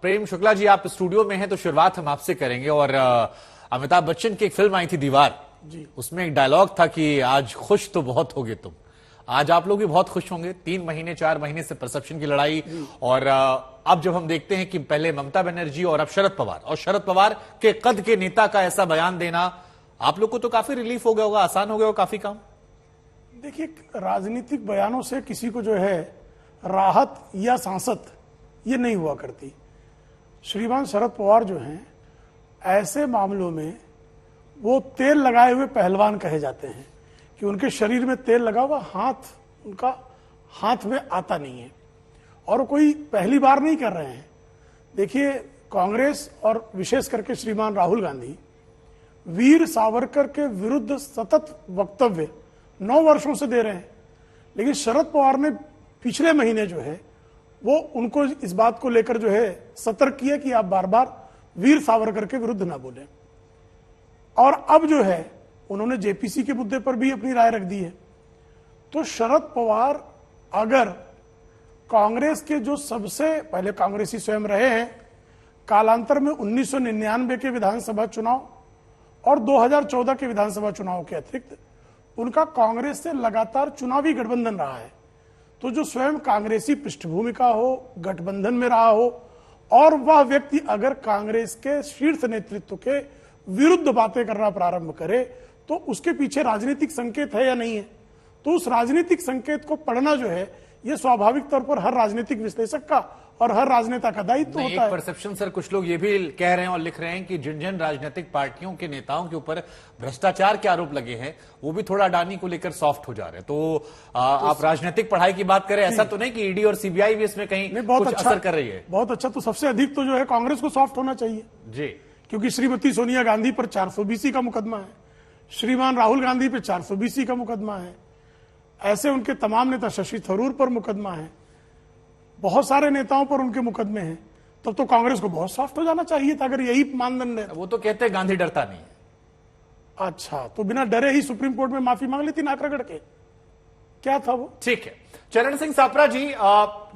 प्रेम शुक्ला जी, आप स्टूडियो में हैं तो शुरुआत हम आपसे करेंगे। और अमिताभ बच्चन की एक फिल्म आई थी दीवार जी, उसमें एक डायलॉग था कि आज खुश तो बहुत होगे तुम। आज आप लोग भी बहुत खुश होंगे। 3 महीने 4 महीने से परसेप्शन की लड़ाई, और अब जब हम देखते हैं कि पहले ममता बनर्जी और अब शरद पवार, और शरद पवार के कद के नेता का ऐसा बयान देना, आप लोग को तो काफी रिलीफ हो गया होगा, आसान हो गया होगा काफी काम। देखिए, राजनीतिक बयानों से किसी को जो है राहत या सांसत ये नहीं हुआ करती। श्रीमान शरद पवार जो हैं, ऐसे मामलों में वो तेल लगाए हुए पहलवान कहे जाते हैं कि उनके शरीर में तेल लगा हुआ हाथ उनका हाथ में आता नहीं है, और कोई पहली बार नहीं कर रहे हैं। देखिए, कांग्रेस और विशेष करके श्रीमान राहुल गांधी वीर सावरकर के विरुद्ध सतत वक्तव्य 9 वर्षों से दे रहे हैं, लेकिन शरद पवार ने पिछले महीने जो है वो उनको इस बात को लेकर जो है सतर्क किया कि आप बार बार वीर सावरकर के विरुद्ध ना बोलें। और अब जो है उन्होंने जेपीसी के मुद्दे पर भी अपनी राय रख दी है। तो शरद पवार अगर कांग्रेस के जो सबसे पहले कांग्रेसी स्वयं रहे हैं, कालांतर में 1999 के विधानसभा चुनाव और 2014 के विधानसभा चुनाव के अतिरिक्त उनका कांग्रेस से लगातार चुनावी गठबंधन रहा है, तो जो स्वयं कांग्रेसी पृष्ठभूमि का हो, गठबंधन में रहा हो, और वह व्यक्ति अगर कांग्रेस के शीर्ष नेतृत्व के विरुद्ध बातें करना प्रारंभ करे तो उसके पीछे राजनीतिक संकेत है या नहीं है। तो उस राजनीतिक संकेत को पढ़ना जो है ये स्वाभाविक तौर पर हर राजनीतिक विश्लेषक का और हर राजनेता का दायित्व होता है। परसेप्शन सर, कुछ लोग ये भी कह रहे हैं और लिख रहे हैं कि जिन जिन राजनीतिक पार्टियों के नेताओं के ऊपर भ्रष्टाचार के आरोप लगे हैं वो भी थोड़ा अडानी को लेकर सॉफ्ट हो जा रहे हैं। तो आप राजनीतिक पढ़ाई की बात करें, ऐसा तो नहीं कि ईडी और सीबीआई भी इसमें कहीं कुछ असर कर रही है? बहुत अच्छा। तो सबसे अधिक तो जो है कांग्रेस को सॉफ्ट होना चाहिए जी, क्योंकि श्रीमती सोनिया गांधी पर 420 का मुकदमा है, श्रीमान राहुल गांधी पर 420 का मुकदमा है, ऐसे उनके तमाम नेता, शशि थरूर पर मुकदमा है, बहुत सारे नेताओं पर उनके मुकदमे हैं। तब तो कांग्रेस को बहुत सॉफ्ट हो जाना चाहिए था अगर यही मानदंड है। वो तो कहते हैं गांधी डरता नहीं है। अच्छा, तो बिना डरे ही सुप्रीम कोर्ट में माफी मांग ली थी नाक रगड़ के, क्या था वो? ठीक है, चरण सिंह सापरा जी,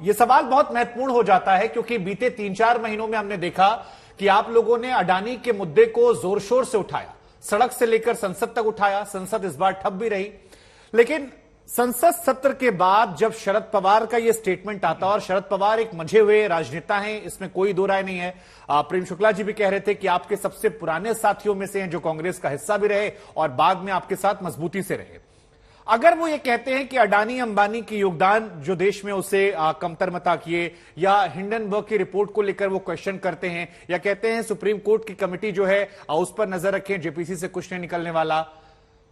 ये सवाल बहुत महत्वपूर्ण हो जाता है क्योंकि बीते 3-4 महीनों में हमने देखा कि आप लोगों ने अडानी के मुद्दे को जोर शोर से उठाया, सड़क से लेकर संसद तक उठाया। संसद इस बार ठप भी रही, लेकिन संसद सत्र के बाद जब शरद पवार का यह स्टेटमेंट आता, और शरद पवार एक मंझे हुए राजनेता हैं, इसमें कोई दो राय नहीं है। प्रेम शुक्ला जी भी कह रहे थे कि आपके सबसे पुराने साथियों में से हैं जो कांग्रेस का हिस्सा भी रहे और बाद में आपके साथ मजबूती से रहे। अगर वो ये कहते हैं कि अडानी अंबानी के योगदान जो देश में उसे कमतर मत किए, या हिंडनबर्ग की रिपोर्ट को लेकर वो क्वेश्चन करते हैं, या कहते हैं सुप्रीम कोर्ट की कमेटी जो है उस पर नजर रखें, जेपीसी से कुछ नहीं निकलने वाला,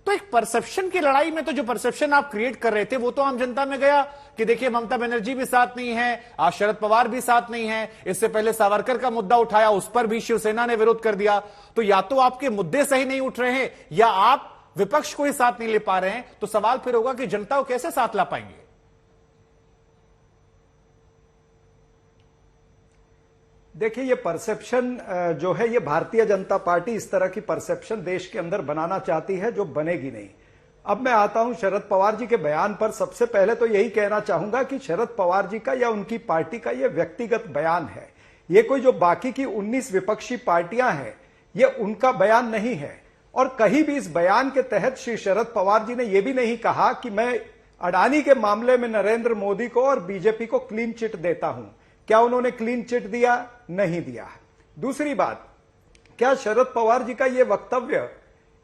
तो एक परसेप्शन की लड़ाई में तो जो परसेप्शन आप क्रिएट कर रहे थे वो तो आम जनता में गया कि देखिए ममता बनर्जी भी साथ नहीं है, शरद पवार भी साथ नहीं है। इससे पहले सावरकर का मुद्दा उठाया, उस पर भी शिवसेना ने विरोध कर दिया। तो या तो आपके मुद्दे सही नहीं उठ रहे हैं या आप विपक्ष को ही साथ नहीं ले पा रहे हैं। तो सवाल फिर होगा कि जनता को कैसे साथ ला पाएंगे? देखिए, ये परसेप्शन जो है, ये भारतीय जनता पार्टी इस तरह की परसेप्शन देश के अंदर बनाना चाहती है जो बनेगी नहीं। अब मैं आता हूं शरद पवार जी के बयान पर। सबसे पहले तो यही कहना चाहूंगा कि शरद पवार जी का या उनकी पार्टी का ये व्यक्तिगत बयान है। ये कोई जो बाकी की 19 विपक्षी पार्टियां हैं, ये उनका बयान नहीं है। और कहीं भी इस बयान के तहत श्री शरद पवार जी ने यह भी नहीं कहा कि मैं अडानी के मामले में नरेंद्र मोदी को और बीजेपी को क्लीन चिट देता हूं। क्या उन्होंने क्लीन चिट दिया? नहीं दिया। दूसरी बात, क्या शरद पवार जी का यह वक्तव्य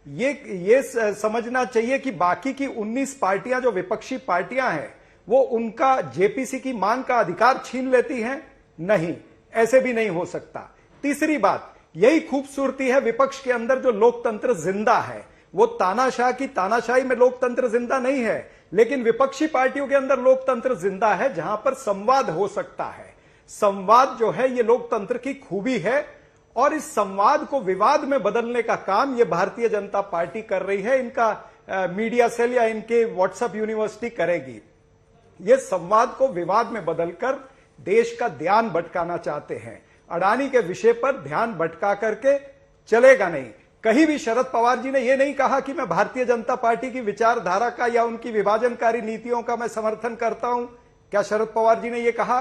ये समझना चाहिए कि बाकी की 19 पार्टियां जो विपक्षी पार्टियां हैं वो उनका जेपीसी की मांग का अधिकार छीन लेती हैं? नहीं, ऐसे भी नहीं हो सकता। तीसरी बात, यही खूबसूरती है विपक्ष के अंदर जो लोकतंत्र जिंदा है। वो तानाशाह की तानाशाही में लोकतंत्र जिंदा नहीं है, लेकिन विपक्षी पार्टियों के अंदर लोकतंत्र जिंदा है जहां पर संवाद हो सकता है। संवाद जो है ये लोकतंत्र की खूबी है, और इस संवाद को विवाद में बदलने का काम ये भारतीय जनता पार्टी कर रही है। इनका मीडिया सेल या इनके व्हाट्सएप यूनिवर्सिटी करेगी। ये संवाद को विवाद में बदलकर देश का ध्यान भटकाना चाहते हैं। अडानी के विषय पर ध्यान भटका करके चलेगा नहीं। कहीं भी शरद पवार जी ने यह नहीं कहा कि मैं भारतीय जनता पार्टी की विचारधारा का या उनकी विभाजनकारी नीतियों का मैं समर्थन करता हूं। क्या शरद पवार जी ने यह कहा?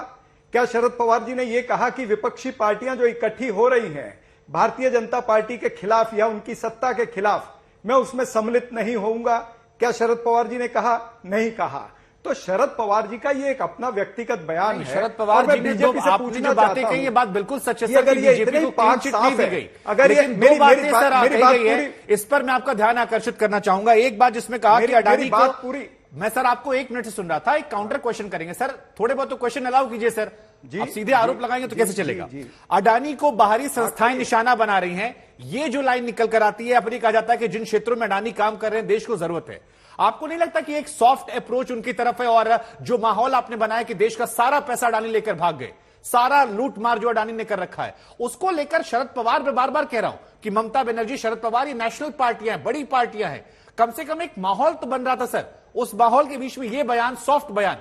क्या शरद पवार जी ने यह कहा कि विपक्षी पार्टियां जो इकट्ठी हो रही हैं भारतीय जनता पार्टी के खिलाफ या उनकी सत्ता के खिलाफ, मैं उसमें सम्मिलित नहीं होऊंगा? क्या शरद पवार जी ने कहा? नहीं कहा। तो शरद पवार जी का ये एक अपना व्यक्तिगत बयान है। शरद पवार जी ने जो आपने जो बातें कही, ये बात बिल्कुल सच है सर, अगर ये इतनी पाक साफ है, अगर ये दो बातें सर आप कही गई है, इस पर मैं आपका ध्यान आकर्षित करना चाहूंगा। एक बात जिसमें कहा कि अडानी को पूरी, मैं सर आपको 1 मिनट से सुन रहा था, एक काउंटर क्वेश्चन करेंगे सर, थोड़े बहुत तो क्वेश्चन अलाउ कीजिए सर। आप सीधे आरोप लगाएंगे तो कैसे चलेगा? अडानी को बाहरी संस्थाएं निशाना बना रही हैं, ये जो लाइन निकल कर आती है, अपनी कहा जाता है कि जिन क्षेत्रों में अडानी काम कर रहे हैं देश को जरूरत है। आपको नहीं लगता कि एक सॉफ्ट अप्रोच उनकी तरफ है, और जो माहौल आपने बनाया कि देश का सारा पैसा अडानी लेकर भाग गए, सारा लूट मार जो अडानी ने कर रखा है, उसको लेकर शरद पवार मैं बार बार कह रहा हूं कि ममता बनर्जी, शरद पवार, ये नेशनल पार्टियां हैं, बड़ी पार्टियां हैं, कम से कम एक माहौल तो बन रहा था सर। उस माहौल के बीच में यह बयान, सॉफ्ट बयान,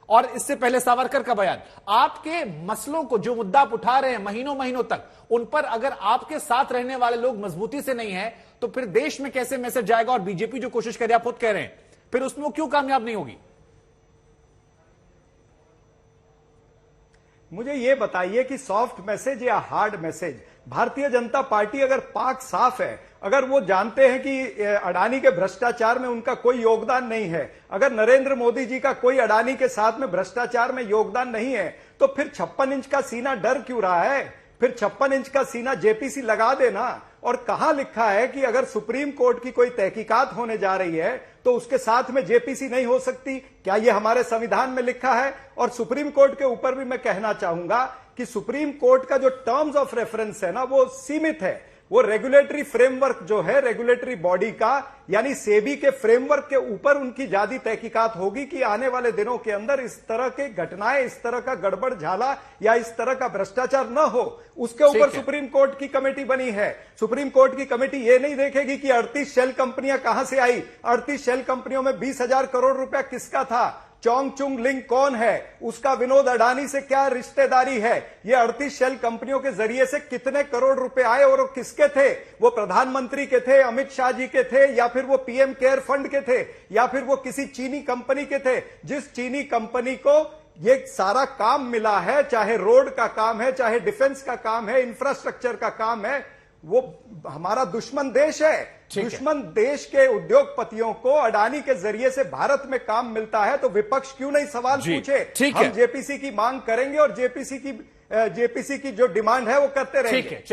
और इससे पहले सावरकर का बयान, आपके मसलों को जो मुद्दा आप उठा रहे हैं महीनों महीनों तक, उन पर अगर आपके साथ रहने वाले लोग मजबूती से नहीं है तो फिर देश में कैसे मैसेज जाएगा? और बीजेपी जो कोशिश करे, आप खुद कह रहे हैं, फिर उसमें वो क्यों कामयाब नहीं होगी? मुझे यह बताइए कि सॉफ्ट मैसेज या hard message, Bharatiya Janata party अगर पाक साफ है, अगर वो जानते हैं कि अडानी के भ्रष्टाचार में उनका कोई योगदान नहीं है, अगर नरेंद्र मोदी जी का कोई अडानी के साथ में भ्रष्टाचार में योगदान नहीं है, तो फिर 56 इंच का सीना डर क्यों रहा है? फिर 56 इंच का सीना जेपीसी लगा देना। और कहां लिखा है कि अगर सुप्रीम कोर्ट की कोई तहकीकात होने जा रही है तो उसके साथ में जेपीसी नहीं हो सकती? क्या यह हमारे संविधान में लिखा है? और सुप्रीम कोर्ट के ऊपर भी मैं कहना चाहूंगा कि सुप्रीम कोर्ट का जो टर्म्स ऑफ रेफरेंस है ना, वो सीमित है। वो रेगुलेटरी फ्रेमवर्क जो है, रेगुलेटरी बॉडी का, यानी सेबी के फ्रेमवर्क के ऊपर उनकी ज्यादा तहकीकात होगी कि आने वाले दिनों के अंदर इस तरह के घटनाएं, इस तरह का गड़बड़ झाला या इस तरह का भ्रष्टाचार न हो। उसके ऊपर सुप्रीम कोर्ट की कमेटी बनी है। सुप्रीम कोर्ट की कमेटी ये नहीं देखेगी कि 38 शेल कंपनियां कहां से आई, 38 शेल कंपनियों में 20,000 करोड़ रुपया किसका था, चोंगचुंग लिंक कौन है, उसका विनोद अडानी से क्या रिश्तेदारी है, ये 38 शेल कंपनियों के जरिए से कितने करोड़ रुपए आए और वो किसके थे? वो प्रधानमंत्री के थे, अमित शाह जी के थे, या फिर वो पीएम केयर फंड के थे, या फिर वो किसी चीनी कंपनी के थे? जिस चीनी कंपनी को ये सारा काम मिला है, चाहे रोड का काम है, चाहे डिफेंस का काम है, इंफ्रास्ट्रक्चर का काम है, वो हमारा दुश्मन देश है। दुश्मन देश के उद्योगपतियों को अडानी के जरिए से भारत में काम मिलता है, तो विपक्ष क्यों नहीं सवाल पूछे? हम जेपीसी की मांग करेंगे और जेपीसी की जो डिमांड है वो करते रहेंगे।